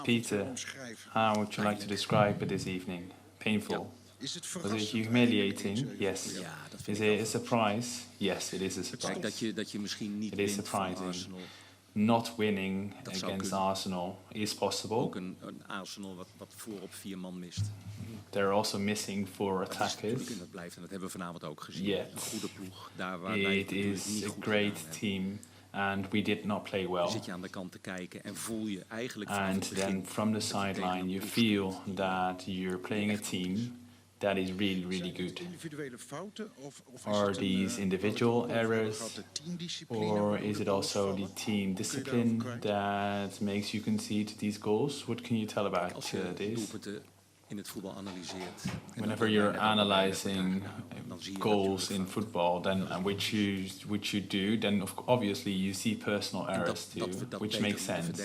Peter, how would you like to describe it this evening? Painful. Was it humiliating? Yes. Is it a surprise? Yes, it is a surprise. It is surprising. Not winning against Arsenal is possible. They're also missing 4 attackers. Yeah, it is a great team. And we did not play well. And then from the sideline you feel that you're playing a team that is really, really good. Are these individual errors, or is it also the team discipline that makes you concede these goals? What can you tell about this? Whenever you're analyzing goals in football, then which you do, then obviously you see personal errors too, which makes sense.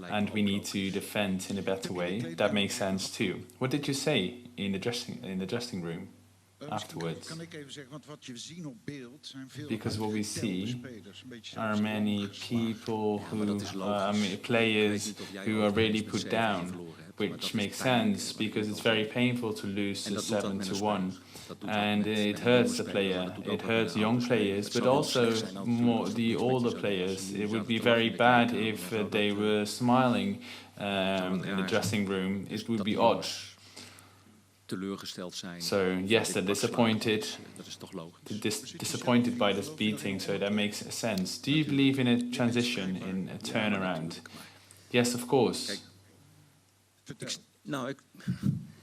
And we need to defend in a better way. That makes sense too. What did you say in the dressing room afterwards? Because what we see are many people who players who are really put down, which makes sense because it's very painful to lose 7-1, and it hurts the player. It hurts young players, but also more the older players. It would be very bad if they were smiling in the dressing room. It would be odd. So yes, they're disappointed. Disappointed by this beating, so that makes sense. Do you believe in a transition, in a turnaround? Yes, of course.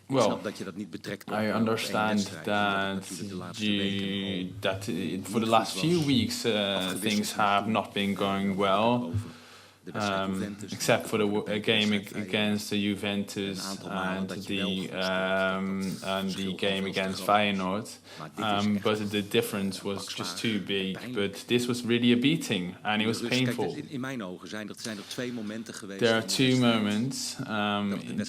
Well, I understand that for the last few weeks things have not been going well, except for the game against the Juventus and the game against Feyenoord. But the difference was just too big. But this was really a beating, and it was painful. There are 2 moments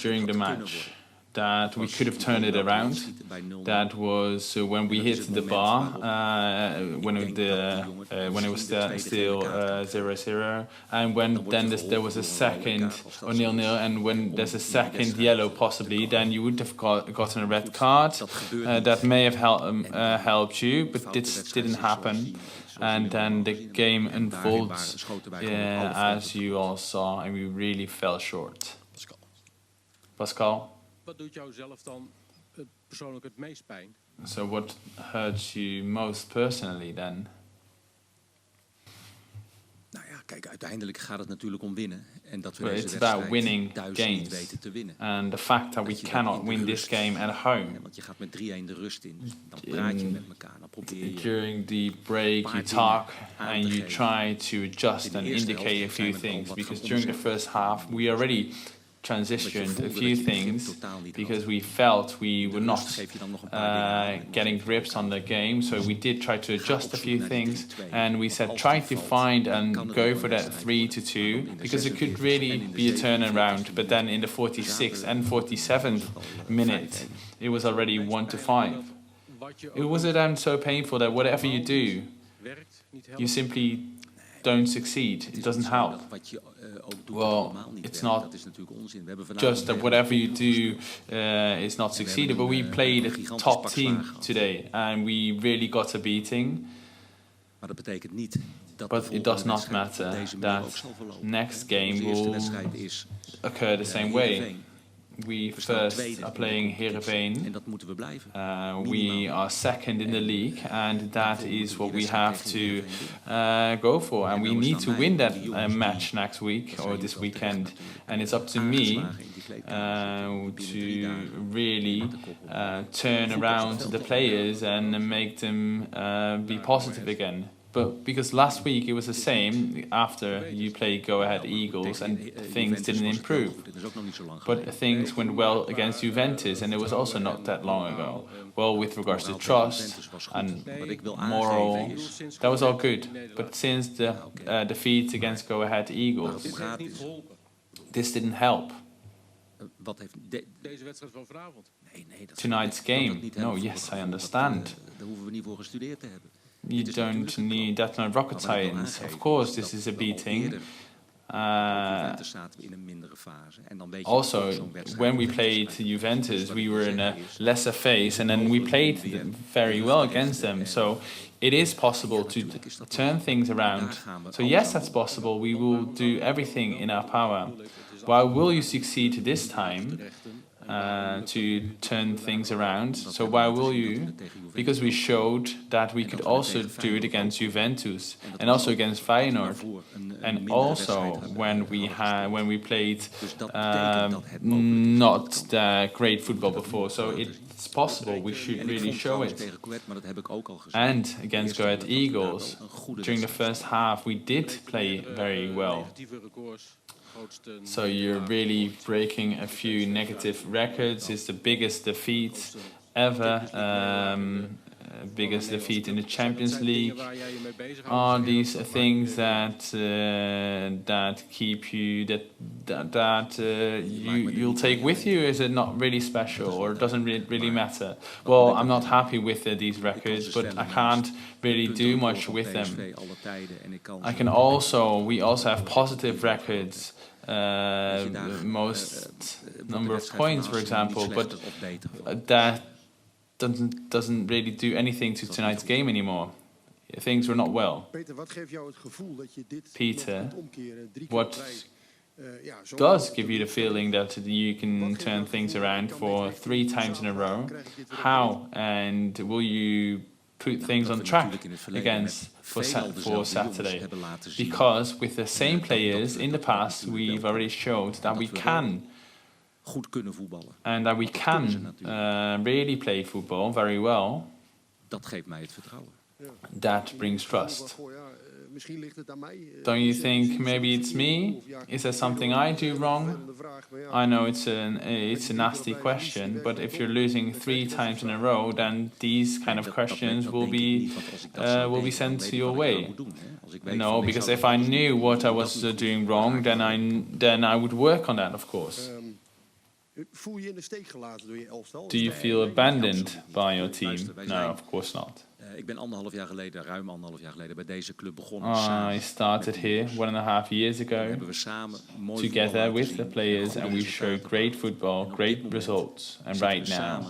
during the match that we could have turned it around. That was when we hit the bar, when it was still 0-0, and when then there was a second or 0-0, and when there's a second yellow possibly, then you would have gotten a red card. That may have helped you, but this didn't happen. And then the game unfolds as you all saw, and we really fell short. Pascal? Wat doet jou zelf dan persoonlijk het meest pijn? So what hurts you most personally then? Nou ja, kijk, uiteindelijk gaat het natuurlijk om winnen. En dat we well, deze it's about winning thuis games. niet weten te winnen. And the fact that we cannot win this game at home. Want je gaat met 3-1 de rust in. Dan praat je met elkaar. Dan probeer je during the break you talk and you try to adjust and indicate a few things, because during the first half we already transitioned a few things because we felt we were not getting grips on the game, so we did try to adjust a few things, and we said try to find and go for that 3-2 because it could really be a turnaround. But then in the 46th and 47th minute it was already 1-5. It was then so painful that whatever you do, you simply don't succeed. It doesn't help. Well, it's not just that whatever you do is not succeeded, but we played a top team today and we really got a beating. But it does not matter that next game will occur the same way. We first are playing Heerenveen. We are second in the league, and that is what we have to go for. And we need to win that match next week or this weekend. And it's up to me to really turn around the players and make them be positive again. But because last week it was the same after you played Go Ahead Eagles and things didn't improve. But things went well against Juventus, and it was also not that long ago. Well, with regards to trust and moral, that was all good. But since the defeat against Go Ahead Eagles, this didn't help. Tonight's game, no, yes, I understand. You don't need that no rocket science. Of course, this is a beating, Also, when we played Juventus, we were in a lesser phase, and then we played very well against them. So it is possible to turn things around. So yes, that's possible. We will do everything in our power. Why will you succeed this time to turn things around? So why will you? Because we showed that we could also do it against Juventus and also against Feyenoord, and also when we played not that great football before. So it's possible. We should really show it. And against Go Ahead Eagles, during the first half, we did play very well. So you're really breaking a few negative records. It's the biggest defeat ever, biggest defeat in the Champions League. Are these things that keep you you'll take with you? Is it not really special, or doesn't really matter? Well, I'm not happy with these records, but I can't really do much with them. We also have positive records. Most number of points, for example, but that doesn't really do anything to tonight's game anymore. Things were not well. Peter, what does give you the feeling that you can turn things around for 3 times in a row? How, and will you put things on track for Saturday? Because with the same players in the past, we've already showed that we can, and that we can really play football very well. That brings trust. Don't you think maybe it's me? Is there something I do wrong? I know it's a nasty question, but if you're losing 3 times in a row, then these kind of questions will be sent to your way. No, because if I knew what I was doing wrong, then I would work on that, of course. Do you feel abandoned by your team? No, of course not. Ik ben ruim 1,5 jaar geleden bij deze club begonnen. I started here 1.5 years ago together with the players, and we showed great football, great results. And right now,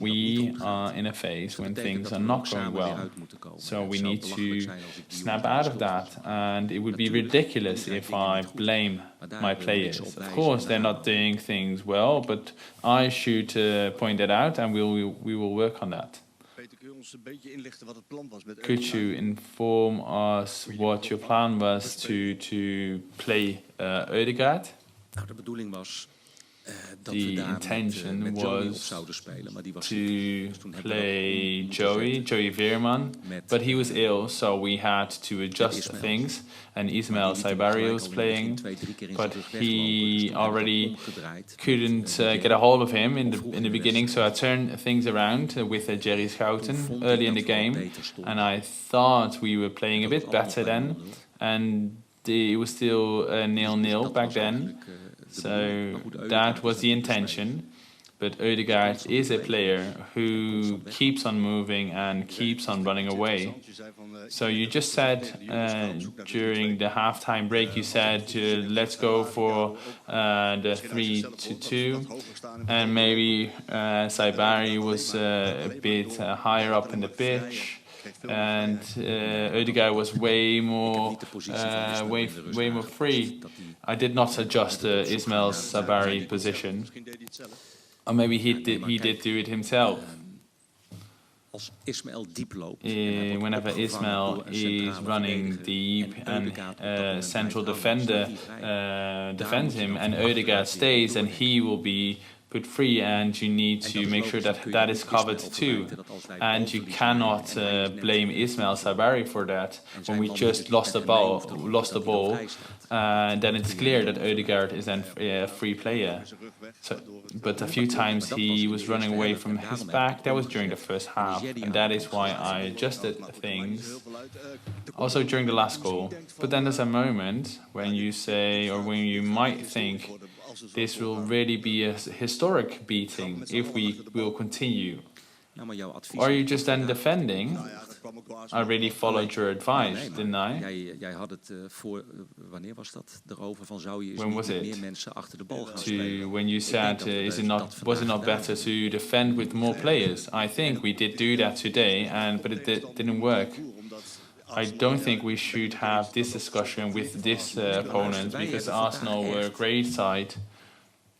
we are in a phase when things are not going well. So we need to snap out of that, and it would be ridiculous if I blame my players. Of course, they're not doing things well, but I should point that out, and we will work on that. Could you inform us what your plan was to play Ødegaard? The intention was to play Joey Veerman, but he was ill, so we had to adjust things, and Ismail Saibari was playing, but he already couldn't get a hold of him in the beginning, so I turned things around with Jerry Schouten early in the game, and I thought we were playing a bit better then, and it was still 0-0 back then. So that was the intention, but Ødegaard is a player who keeps on moving and keeps on running away. So you just said during the halftime break, you said let's go for the 3-2, and maybe Saibari was a bit higher up in the pitch. And Ødegaard was way more free. I did not adjust Ismail Sabari's position, or maybe he did do it himself. Whenever Ismail is running deep and central defender defends him, and Ødegaard stays, and he will be put free, and you need to make sure that is covered too. And you cannot blame Ismail Sabari for that. When we just lost the ball, then it's clear that Ødegaard is then a free player. But a few times he was running away from his back. That was during the first half, and that is why I adjusted things. Also during the last goal. But then there's a moment when you say, or when you might think, this will really be a historic beating if we will continue. Or are you just then defending? I really followed your advice, didn't I? Jij had het voor, wanneer was dat? Erover van zou je eens When niet was met it? meer mensen achter de bal gaan spelen. When you said, was it not better to defend with more players? I think we did do that today, but it didn't work. I don't think we should have this discussion with this opponent, because Arsenal were a great side.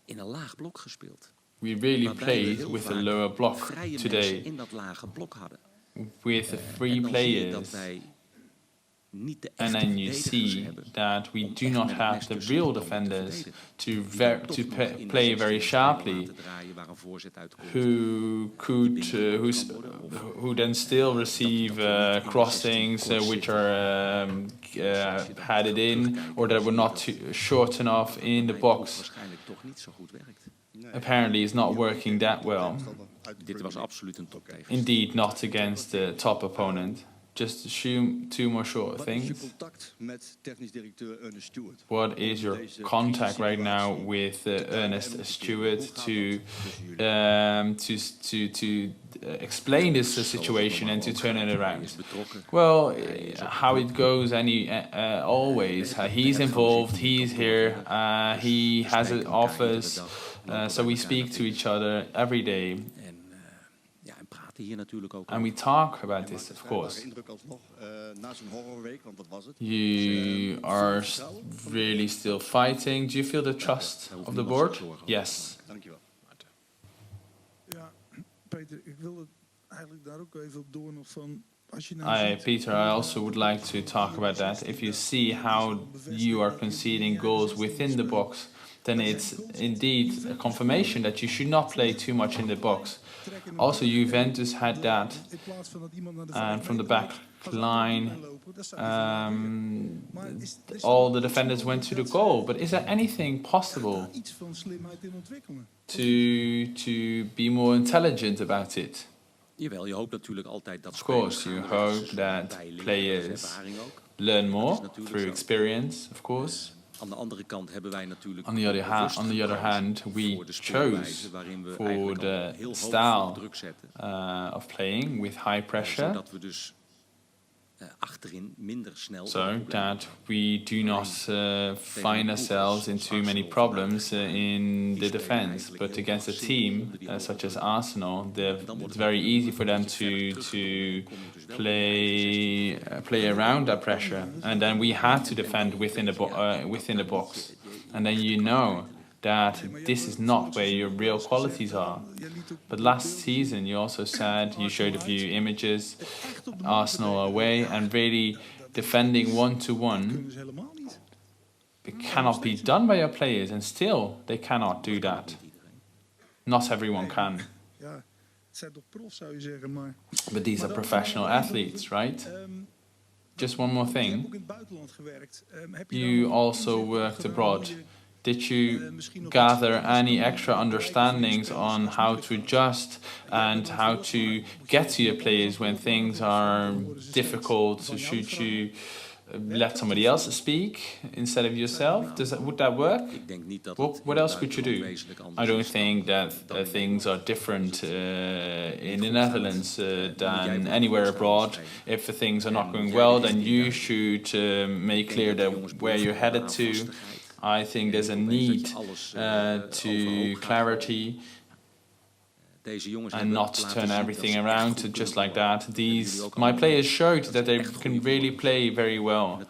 In een laag blok gespeeld. We really played with a lower block today, in dat lage blok hadden. with 3 players. And then you see that we do not have the real defenders to play very sharply, who then still receive crossings which are headed in, or that were not short enough in the box. Apparently it's not working that well. Dit was absoluut een toptegenstander. Indeed, not against the top opponent. Just 2 more short things. What is your contact right now with Ernest Stewart to explain this situation and to turn it around? Well, how it goes, always. He's involved. He's here. He has an office. So we speak to each other every day. And we talk about this, of course. You are really still fighting. Do you feel the trust of the board? Yes. Ja, Peter, ik wil het eigenlijk daar ook even op door nog van. Peter, I also would like to talk about that. If you see how you are conceding goals within the box, then it's indeed a confirmation that you should not play too much in the box. Also, Juventus had that, and from the back line, all the defenders went to the goal. But is there anything possible to be more intelligent about it? Jawel, je hoopt natuurlijk altijd dat of course, you hope that players learn more through experience, of course. Aan de andere kant hebben wij natuurlijk on the other hand, we chose for the style of playing with high pressure, zodat we dus achterin minder snel so that we do not find ourselves in too many problems in the defense. But against a team such as Arsenal, it's very easy for them to play around that pressure, and then we had to defend within the box, and then you know that this is not where your real qualities are. But last season you also said, you showed a few images, Arsenal away, and really defending 1-to-1, it cannot be done by your players, and still they cannot do that. Not everyone can. But these are professional athletes, right? Just one more thing. You also worked abroad. Did you gather any extra understandings on how to adjust and how to get to your players when things are difficult? Should you let somebody else speak instead of yourself? Would that work? What else could you do? I don't think that things are different in the Netherlands than anywhere abroad. If things are not going well, then you should make clear that where you're headed to. I think there's a need to clarity and not turn everything around just like that. My players showed that they can really play very well.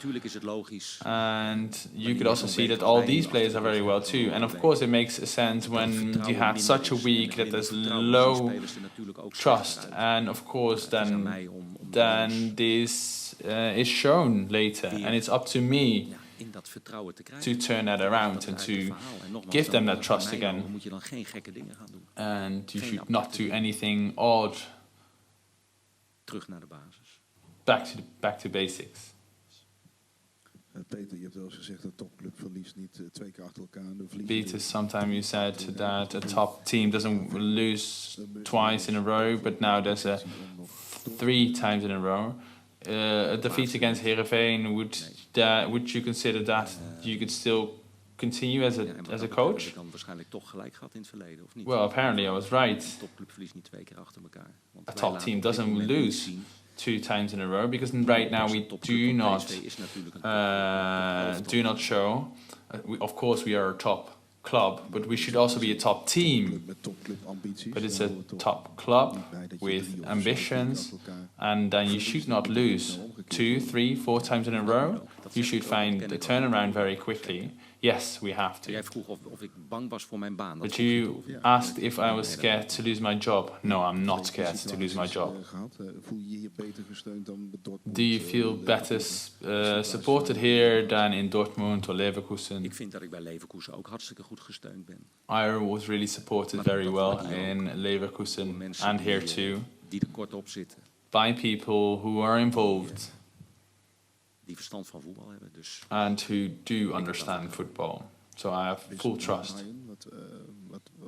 And you could also see that all these players are very well too. And of course it makes sense when you have such a week that there's low trust. And of course then this is shown later. And it's up to me to turn that around and to give them that trust again. And you should not do anything odd. Back to basics. Peter, je hebt wel eens gezegd dat topclub verliest niet 2 keer achter elkaar. Peter, sometimes you said that a top team doesn't lose twice in a row, but now there's 3 times in a row. A defeat against Heerenveen, would you consider that you could still continue as a coach? Well, apparently I was right. A top team doesn't lose 2 times in a row, because right now we do not show. Of course, we are a top club, but we should also be a top team. But it's a top club with ambitions, and then you should not lose 2, 3, 4 times in a row. You should find the turnaround very quickly. Yes, we have to. But you asked if I was scared to lose my job. No, I'm not scared to lose my job. Do you feel better supported here than in Dortmund or Leverkusen? Ik vind dat ik bij Leverkusen ook hartstikke goed gesteund ben. I was really supported very well in Leverkusen and here too. Die er kort op zitten. By people who are involved. Die verstand van voetbal hebben. Dus and who do understand football. So I have full trust.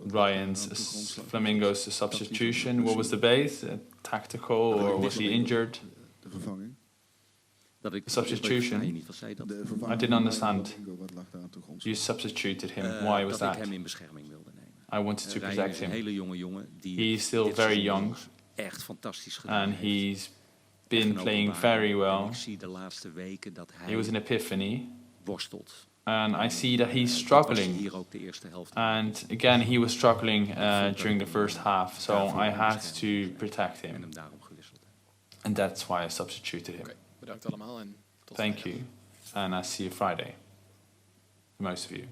Ryan's Flamingo's substitution. What was the base? Tactical, or was he injured? Substitution. I didn't understand. You substituted him. Why was that? I wanted to protect him. He's still very young, and he's been playing very well. He was an epiphany, and I see that he's struggling. And again, he was struggling during the first half, so I had to protect him, and that's why I substituted him. Bedankt allemaal en tot Thank you, and I'll see you Friday, most of you.